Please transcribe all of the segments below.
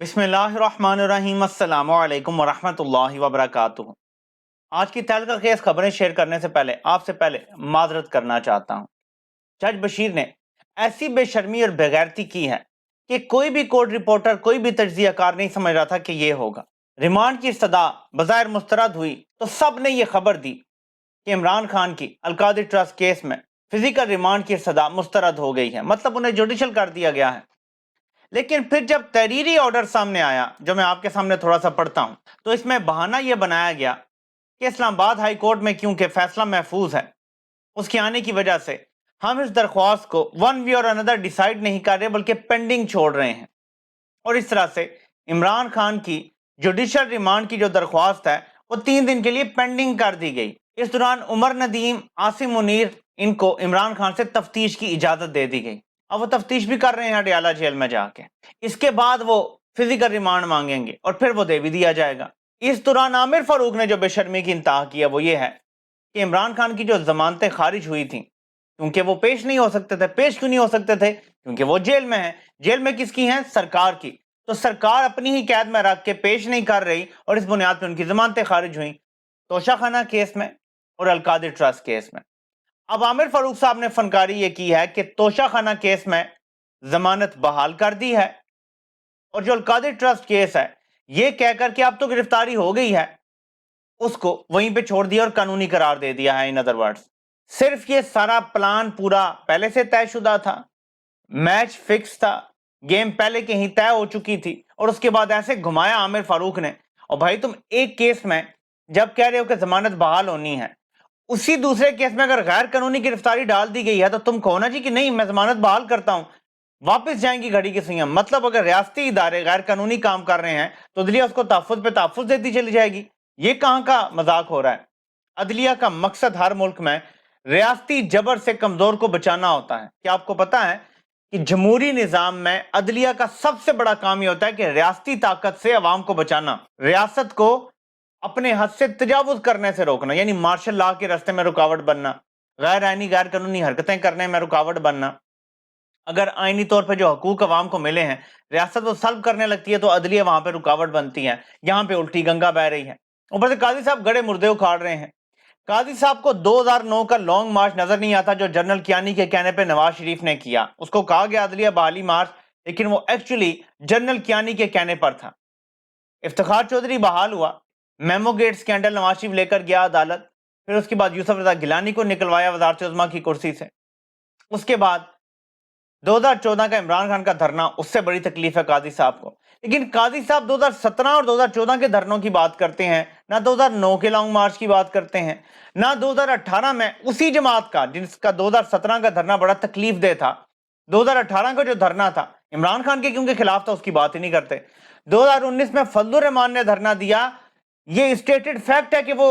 बिस्मिल्लाहिर्रहमानिर्रहीम अस्सलामु अलैकुम वरहमतुल्लाहि वबरकातुहू। आज की तहलका खेज खबरें शेयर करने से पहले आपसे माजरत करना चाहता हूँ। जज बशीर ने ऐसी बेशर्मी और बेगैरती की है कि कोई भी कोर्ट रिपोर्टर, कोई भी तज्जियाकार नहीं समझ रहा था कि ये होगा। रिमांड की इस्तदा बज़ाहिर मुस्तरद हुई तो सब ने यह खबर दी कि इमरान खान की अलकादिर ट्रस्ट केस में फिजिकल रिमांड की इस्तदा मुस्तरद हो गई है, मतलब उन्हें जुडिशल कर दिया गया है। लेकिन फिर जब तहरीरी ऑर्डर सामने आया, जो मैं आपके सामने थोड़ा सा पढ़ता हूं, तो इसमें बहाना यह बनाया गया कि इस्लामाबाद हाई कोर्ट में क्योंकि फैसला महफूज है, उसके आने की वजह से हम इस दरख्वास्त को वन वे और अनदर डिसाइड नहीं कर रहे बल्कि पेंडिंग छोड़ रहे हैं। और इस तरह से इमरान खान की जुडिशल रिमांड की जो दरख्वास्त है वो 3 दिन के लिए पेंडिंग कर दी गई। इस दौरान उमर नदीम, आसिम मुनीर, इनको इमरान खान से तफ्तीश की इजाजत दे दी गई। अब वो तफ्तीश भी कर रहे हैं अडयाला जेल में जाके। इसके बाद वो फिजिकल रिमांड मांगेंगे और फिर वो दे भी दिया जाएगा। इस दौरान आमिर फारूक ने जो बेशर्मी की इंतहा किया वो ये है कि इमरान खान की जो जमानतें खारिज हुई थी, क्योंकि वो पेश नहीं हो सकते थे। पेश क्यों नहीं हो सकते थे? क्योंकि वो जेल में है। जेल में किसकी है? सरकार की। तो सरकार अपनी ही कैद में रख के पेश नहीं कर रही और इस बुनियाद पर उनकी जमानतें खारिज हुई, तोशाखाना केस में और अलकादिर ट्रस्ट केस में। अब आमिर फारूक साहब ने फनकारी ये की है कि तोशाखाना केस में जमानत बहाल कर दी है और जो अलकादिर ट्रस्ट केस है ये कहकर के अब तो गिरफ्तारी हो गई है, उसको वहीं पे छोड़ दिया और कानूनी करार दे दिया है। इन अदर वर्ड्स, सिर्फ ये सारा प्लान पूरा पहले से तयशुदा था, मैच फिक्स था, गेम पहले की ही तय हो चुकी थी और उसके बाद ऐसे घुमाया आमिर फारूक ने। और भाई तुम एक केस में जब कह रहे हो कि जमानत बहाल होनी है, उसी दूसरे केस में अगर गैर कानूनी गिरफ्तारी डाल दी गई है तो तुम कहो ना जी कि नहीं मैं जमानत बहाल करता हूं, वापस जाएंगी घड़ी की सुइयां। मतलब अगर रियासती इदारे गैर कानूनी काम कर रहे हैं तो अदलिया उसको तहफ्फुज पे तहफ्फुज देती चली जाएगी। ये कहां का मजाक हो रहा है? अदलिया का मकसद हर मुल्क में रियासती जबर से कमजोर को बचाना होता है। क्या आपको पता है कि जमहूरी निजाम में अदलिया का सबसे बड़ा काम यह होता है कि रियासती ताकत से अवाम को बचाना, रियासत को अपने हद से तजावुज करने से रोकना, यानी मार्शल लॉ के रास्ते में रुकावट बनना, गैर आईनी गैर कानूनी हरकतें करने में रुकावट बनना। अगर आईनी तौर पर जो हकूक अवाम को मिले हैं रियासत वो सल्ब करने लगती है तो अदलिया वहां पे रुकावट बनती है। यहाँ पे उल्टी गंगा बह रही है। ऊपर से काजी साहब गड़े मुर्दे उखाड़ रहे हैं। काजी साहब को 2009 का लॉन्ग मार्च नजर नहीं आता जो जनरल कियानी के कहने पे नवाज शरीफ ने किया। उसको कहा गया अदलिया बहाली मार्च, लेकिन वो एक्चुअली जनरल कियानी के कहने पर था। इफ्तिखार चौधरी बहाल हुआ, memo gate scandal Nawaz Sharif लेकर गया अदालत, फिर उसके बाद यूसुफ रजा गिलानी को निकलवाया वजारत उज़्मा की कुर्सी से। उसके बाद 2014 का इमरान खान का धरना, उससे बड़ी तकलीफ है काजी साहब को। लेकिन काजी साहब 2017 और 2014 के धरनों की बात करते हैं, ना 2009 के लॉन्ग मार्च की बात करते हैं, ना 2018 में उसी जमात का जिसका 2017 का धरना बड़ा तकलीफ दे था, 2018 का जो धरना था इमरान खान के क्योंकि खिलाफ था उसकी बात ही नहीं करते। 2019 में फजलुर रहमान ने धरना दिया, ये स्टेटेड फैक्ट है कि वो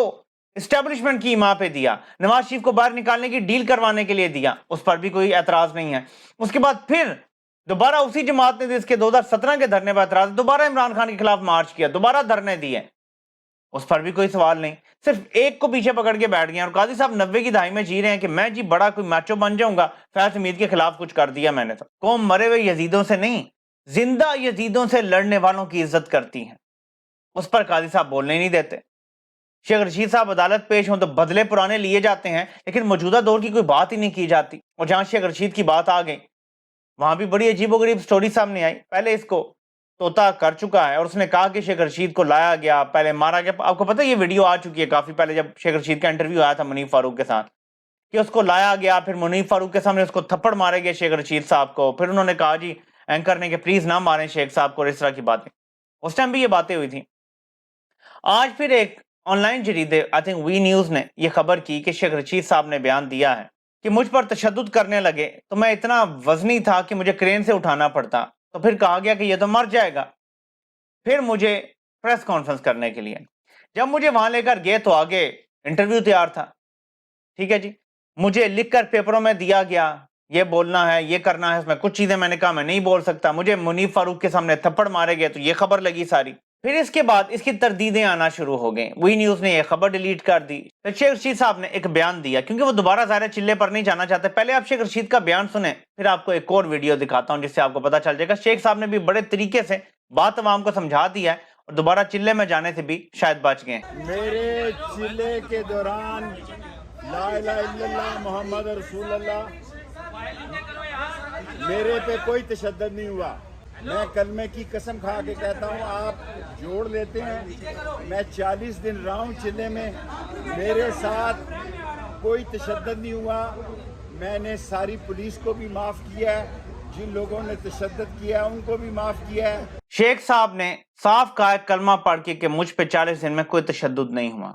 इस्टेब्लिशमेंट की इमा पे दिया, नवाज शरीफ को बाहर निकालने की डील करवाने के लिए दिया, उस पर भी कोई एतराज नहीं है। उसके बाद फिर दोबारा उसी जमात ने जिसके 2017 के धरने पर एतराज, दोबारा इमरान खान के खिलाफ मार्च किया, दोबारा धरने दिए, उस पर भी कोई सवाल नहीं। सिर्फ एक को पीछे पकड़ के बैठ गए और काजी साहब 90 की दहाई में जी रहे हैं कि मैं जी बड़ा कोई मैचो बन जाऊंगा, फैज हमीद के खिलाफ कुछ कर दिया मैंने। तो कौम मरे हुए यजीदों से नहीं, जिंदा यजीदों से लड़ने वालों की इज्जत करती है, उस पर काजी साहब बोलने नहीं देते। शेख रशीद साहब अदालत पेश हों तो बदले पुराने लिए जाते हैं, लेकिन मौजूदा दौर की कोई बात ही नहीं की जाती। और जहां शेख रशीद की बात आ गई वहां भी बड़ी अजीबोगरीब स्टोरी सामने आई। पहले इसको तोता कर चुका है और उसने कहा कि शेख रशीद को लाया गया, पहले मारा गया। आपको पता है ये वीडियो आ चुकी है काफी पहले, जब शेख रशीद का इंटरव्यू आया था मुनीफ फारूक के साथ, कि उसको लाया गया, फिर मुनीफ फारूक के सामने उसको थप्पड़ मारे गए शेख रशीद साहब को, फिर उन्होंने कहा जी एंकर ने कि प्लीज ना मारें शेख साहब को, इस तरह की बातें। उस टाइम भी ये बातें हुई थी। आज फिर एक ऑनलाइन जरीदे आई थिंक वी न्यूज ने यह खबर की कि शेख रशीद साहब ने बयान दिया है कि मुझ पर तशद्दुद करने लगे तो मैं इतना वजनी था कि मुझे क्रेन से उठाना पड़ता, तो फिर कहा गया कि ये तो मर जाएगा। फिर मुझे प्रेस कॉन्फ्रेंस करने के लिए जब मुझे वहां लेकर गए तो आगे इंटरव्यू तैयार था, ठीक है जी, मुझे लिखकर पेपरों में दिया गया ये बोलना है, ये करना है। उसमें कुछ चीजें मैंने कहा मैं नहीं बोल सकता, मुझे मुनीफ फारूक के सामने थप्पड़ मारे गए तो ये खबर लगी सारी। फिर इसके बाद इसकी तरदीदें आना शुरू हो गई, वही न्यूज ने यह खबर डिलीट कर दी। फिर शेख रशीद साहब ने एक बयान दिया, क्योंकि वो दोबारा ज़ाहिर चिल्ले पर नहीं जाना चाहते। पहले आप शेख रशीद का बयान सुने, फिर आपको एक और वीडियो दिखाता हूं जिससे आपको पता चल जाएगा। शेख साहब ने भी बड़े तरीके से بات عوام کو سمجھا دی ہے اور دوبارہ چلے میں جانے سے بھی شاید بچ گئے ہیں۔ میرے چلے کے دوران لا الہ الا اللہ محمد رسول اللہ میرے پہ کوئی تشدد نہیں ہوا۔ میں کلمے کی قسم کھا کے کہتا ہوں، آپ جوڑ لیتے ہیں، میں 40 دن رہا ہوں چلے میں، میرے ساتھ کوئی تشدد نہیں ہوا۔ میں نے ساری پولیس کو بھی معاف کیا ہے، جن لوگوں نے تشدد کیا ان کو بھی معاف کیا ہے۔ شیخ صاحب نے صاف کہا ہے کلمہ پڑھ کے کہ مجھ پہ 40 دن میں کوئی تشدد نہیں ہوا۔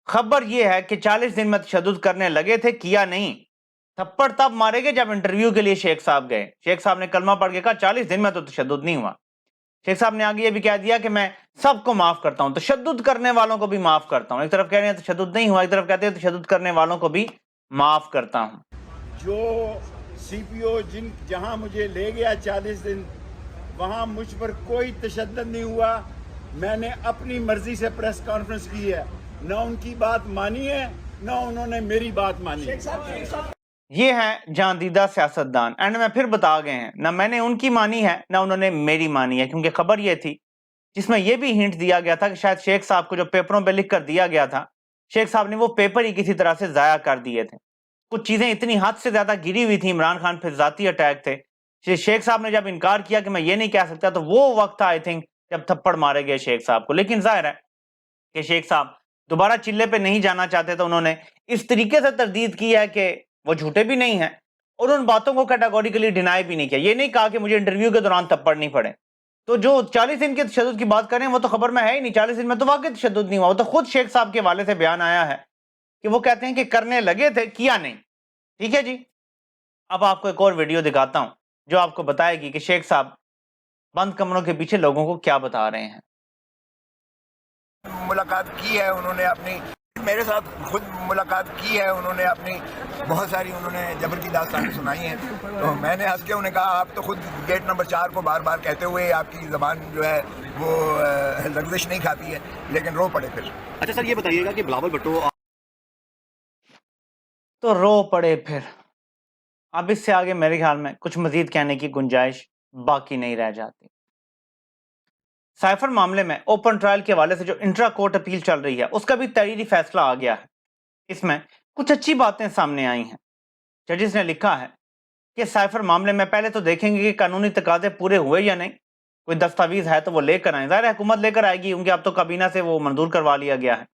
خبر یہ ہے کہ 40 دن میں تشدد کرنے لگے تھے، کیا نہیں۔ تھپڑ تب مارے گئے جب انٹرویو کے لیے شیخ صاحب گئے۔ شیخ صاحب نے کلمہ پڑھ کے کہا 40 دن میں تو تشدد نہیں ہوا۔ شیخ صاحب نے آگے یہ بھی کہہ دیا کہ میں سب کو معاف کرتا ہوں، تشدد کرنے والوں کو بھی معاف کرتا ہوں۔ ایک طرف کہہ رہے ہیں تشدد نہیں ہوا، ایک طرف کہتے ہیں تشدد کرنے والوں کو بھی معاف کرتا ہوں۔ جو سی پی او جہاں مجھے لے گیا 40 دن، وہاں مجھ پر کوئی تشدد نہیں ہوا۔ میں نے اپنی مرضی سے پریس کانفرنس کی ہے، نہ ان کی بات مانی ہے نہ انہوں نے میری بات مانی ہے۔ یہ ہیں جاندیدہ سیاستدان، اینڈ میں پھر بتا گئے ہیں، نہ میں نے ان کی مانی ہے نہ انہوں نے میری مانی ہے، کیونکہ خبر یہ تھی جس میں یہ بھی ہنٹ دیا گیا تھا کہ شاید شیخ صاحب کو جو پیپروں پہ لکھ کر دیا گیا تھا، شیخ صاحب نے وہ پیپر ہی کسی طرح سے ضائع کر دیے تھے۔ کچھ چیزیں اتنی حد سے زیادہ گری ہوئی تھی، عمران خان پھر ذاتی اٹیک تھے۔ شیخ صاحب نے جب انکار کیا کہ میں یہ نہیں کہہ سکتا، تو وہ وقت تھا آئی تھنک جب تھپڑ مارے گئے شیخ صاحب کو۔ لیکن ظاہر ہے کہ شیخ صاحب دوبارہ چلے پہ نہیں جانا چاہتے، تو انہوں نے اس طریقے سے تردید کی ہے کہ وہ جھوٹے بھی نہیں ہیں اور ان باتوں کو کیٹاگوریکلی ڈینائی بھی نہیں کیا۔ یہ نہیں کہا کہ مجھے انٹرویو کے دوران تھپڑ نہیں پڑے۔ تو جو 40 دن کے تشدد کی بات کریں وہ تو خبر میں ہے ہی نہیں، 40 دن میں تو واقعی تشدد نہیں ہوا۔ وہ تو خود شیخ صاحب کے حوالے سے بیان آیا ہے کہ وہ کہتے ہیں کہ کرنے لگے تھے، کیا نہیں۔ ٹھیک ہے جی، اب آپ کو ایک اور ویڈیو دکھاتا ہوں جو آپ کو بتائے گی کہ شیخ صاحب بند کمروں کے پیچھے لوگوں کو کیا بتا رہے ہیں۔ ملاقات کی ہے انہوں نے، اپنی میرے ساتھ خود ملاقات کی ہے انہوں نے، اپنی بہت ساری انہوں نے جبر کی داستانیں سنائی ہیں۔ تو میں نے ہنس کے انہیں کہا آپ تو خود گیٹ نمبر 4 کو بار بار کہتے ہوئے آپ کی زبان جو ہے وہ لغزش نہیں کھاتی ہے، لیکن رو پڑے پھر۔ اچھا سر، یہ بتائیے گا کہ بلاول بھٹو تو رو پڑے پھر، اب اس سے آگے میرے خیال میں کچھ مزید کہنے کی گنجائش باقی نہیں رہ جاتی۔ سائفر معاملے میں اوپن ٹرائل کے حوالے سے جو انٹرا کورٹ اپیل چل رہی ہے اس کا بھی تحریری فیصلہ آ گیا ہے۔ اس میں کچھ اچھی باتیں سامنے آئی ہیں۔ ججز نے لکھا ہے کہ سائفر معاملے میں پہلے تو دیکھیں گے کہ قانونی تقاضے پورے ہوئے یا نہیں، کوئی دستاویز ہے تو وہ لے کر آئیں، ظاہر حکومت لے کر آئے گی کیونکہ اب تو کابینہ سے وہ منظور کروا لیا گیا ہے۔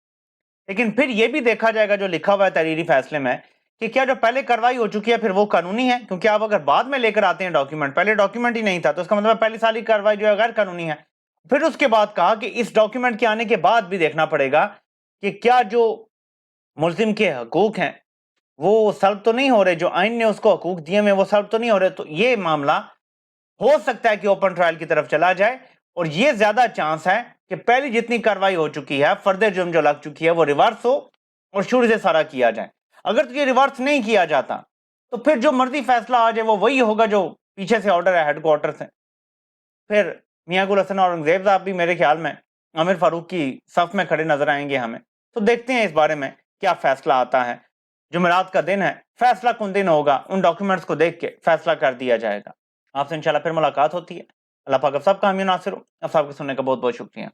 لیکن پھر یہ بھی دیکھا جائے گا جو لکھا ہوا ہے تحریری فیصلے میں کہ کیا جو پہلے کارروائی ہو چکی ہے پھر وہ قانونی ہے، کیونکہ آپ اگر بعد میں لے کر آتے ہیں ڈاکیومنٹ، پہلے ڈاکیومنٹ ہی نہیں تھا تو اس کا مطلب پہلی سال کی کارروائی جو ہے غیر قانونی ہے۔ پھر اس کے بعد کہا کہ اس ڈاکیومنٹ کے آنے کے بعد بھی دیکھنا پڑے گا کہ کیا جو ملزم کے حقوق ہیں وہ سلب تو نہیں ہو رہے، جو آئین نے اس کو حقوق دیے میں وہ سلب تو نہیں ہو رہے۔ تو یہ معاملہ ہو سکتا ہے کہ اوپن ٹرائل کی طرف چلا جائے، اور یہ زیادہ چانس ہے کہ پہلی جتنی کارروائی ہو چکی ہے، فرد جرم جو لگ چکی ہے، وہ ریورس ہو اور شروع سے سارا کیا جائے۔ اگر تو یہ ریورس نہیں کیا جاتا تو پھر جو مرضی فیصلہ آ جائے وہ وہی ہوگا جو پیچھے سے آرڈر ہے ہیڈ کوارٹر سے۔ پھر میاں گل حسن اور اورنگزیب صاحب بھی میرے خیال میں عامر فاروق کی صف میں کھڑے نظر آئیں گے ہمیں۔ تو دیکھتے ہیں اس بارے میں کیا فیصلہ آتا ہے۔ جمعرات کا دن ہے، فیصلہ کن دن ہوگا، ان ڈاکیومنٹس کو دیکھ کے فیصلہ کر دیا جائے گا۔ آپ سے انشاءاللہ پھر ملاقات ہوتی ہے۔ اللہ پاک آپ سب کا حامی و ناصر ہو۔ آپ سب کو سننے کا بہت بہت شکریہ۔